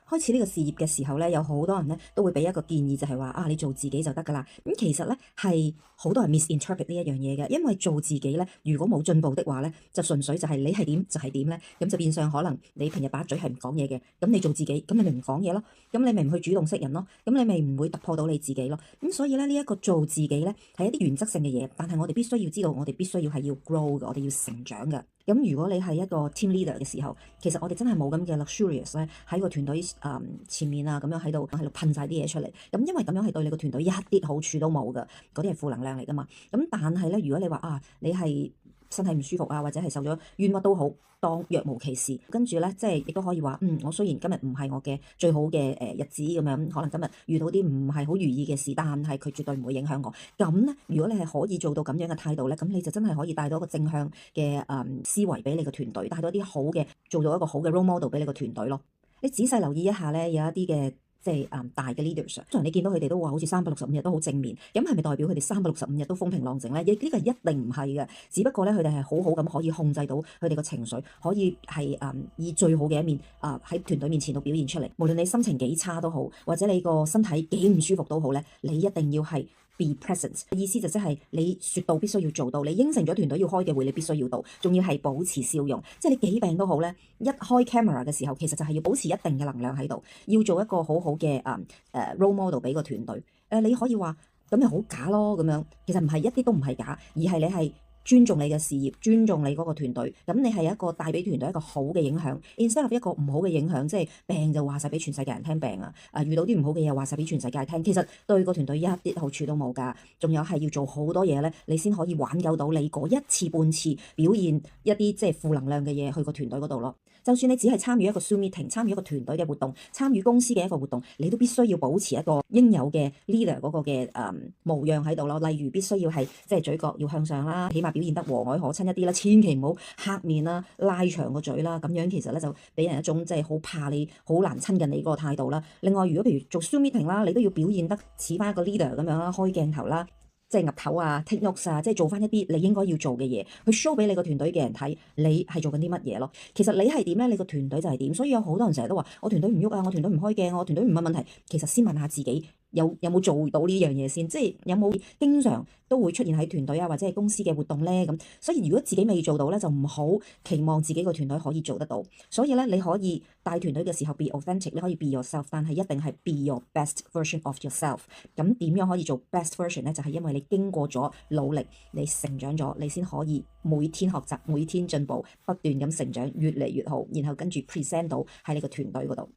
開始呢個事業嘅時候咧，有好多人咧都會俾一個建議，就係話你做自己就得㗎啦。咁其實咧係好多人 misinterpret 呢一樣嘢嘅，因為做自己咧，如果冇進步的話咧，就純粹就係你係點就係點咧，咁就變相可能你平日把嘴係唔講嘢嘅，咁你做自己，咁你咪唔講嘢咯，咁你咪唔去主動識人咯，咁你咪唔會突破到你自己咯。咁所以咧呢一個做自己咧係一啲原則性嘅嘢，但係我哋必須要知道，我哋必須要係要 grow 嘅，我哋要成長嘅。咁如果你係一個 team leader 嘅時候，其實我哋真係冇咁嘅 luxurious 咧，喺個團隊前面啊咁樣喺度噴晒啲嘢出嚟。咁因為咁樣係對你個團隊一啲好處都冇㗎，嗰啲係負能量嚟㗎嘛。咁但係咧，如果你話你係身體唔舒服啊，或者係受咗冤屈都好，當若無其事，跟住咧即係亦都可以話，我雖然今日唔係我嘅最好嘅日子咁樣，可能今日遇到啲唔係好如意嘅事，但係佢絕對唔會影響我。咁咧，如果你係可以做到咁樣嘅態度咧，咁你就真係可以帶到一個正向嘅思維俾你個團隊，帶到一啲好嘅，做到一個好嘅 role model 俾你個團隊咯。你仔細留意一下咧，有一啲嘅即係大嘅 leaders，通常你見到佢哋都話好似365日都好正面，咁係咪代表佢哋365日都風平浪靜咧？呢個一定唔係嘅，只不過咧佢哋係好好咁可以控制到佢哋個情緒，可以係以最好嘅一面喺團隊面前度表現出嚟。無論你心情幾差都好，或者你個身體幾唔舒服都好咧，你一定要係be present， 意思就即係你説到必須要做到，你應承咗團隊要開嘅會，你必須要到，仲要係保持笑容，即係你幾病都好咧，一開 camera 嘅時候，其實就係要保持一定嘅能量喺度，要做一個好好嘅role model 俾個團隊。你可以話咁咪好假咯咁樣，其實唔係，一啲都唔係假，而係你係尊重你嘅事業，尊重你嗰個團隊，咁你係一個帶俾團隊一個好嘅影響 instead of 一個唔好嘅影響，即係病就話晒俾全世界人聽病遇到啲唔好嘅嘢話晒俾全世界聽，其實對個團隊一啲好處都冇㗎。仲有係要做好多嘢咧，你先可以挽救到你嗰一次半次表現一啲即係負能量嘅嘢去個團隊嗰度咯。就算你只係參與一個 Zoom meeting， 參與一個團隊嘅活動，參與公司嘅一個活動，你都必須要保持一個應有嘅 leader 嗰個嘅模樣喺度咯。例如必須要係即係嘴角要向上啦，起碼表現得和藹可親一啲啦，千祈唔好黑面啦、拉長個嘴啦，咁樣其實咧就俾人一種即係好怕你、好難親近你嗰個態度啦。另外，如果譬如做 Zoom meeting 啦，你都要表現得似翻一個 leader 咁樣啦，開鏡頭啦。即係岌頭take notes 即係做翻一啲你應該要做嘅嘢，去 show 俾你個團隊嘅人睇，你係做緊啲乜嘢咯。其實你係點咧，你個團隊就係點。所以有好多人成日都話我團隊唔喐我團隊唔開鏡，我團隊唔問問題。其實先問下自己有冇做到呢樣嘢先，即係有冇經常都會出現喺團隊或者係公司嘅活動咧咁。所以如果自己未做到咧，就唔好期望自己個團隊可以做得到。所以咧，你可以帶團隊嘅時候 be authentic， 你可以 be yourself， 但係一定係 be your best version of yourself。咁點樣可以做 best version 咧？就係因為你經過咗努力，你成長咗，你先可以每天學習，每天進步，不斷咁成長，越嚟越好，然後跟住 present 到喺你個團隊嗰度。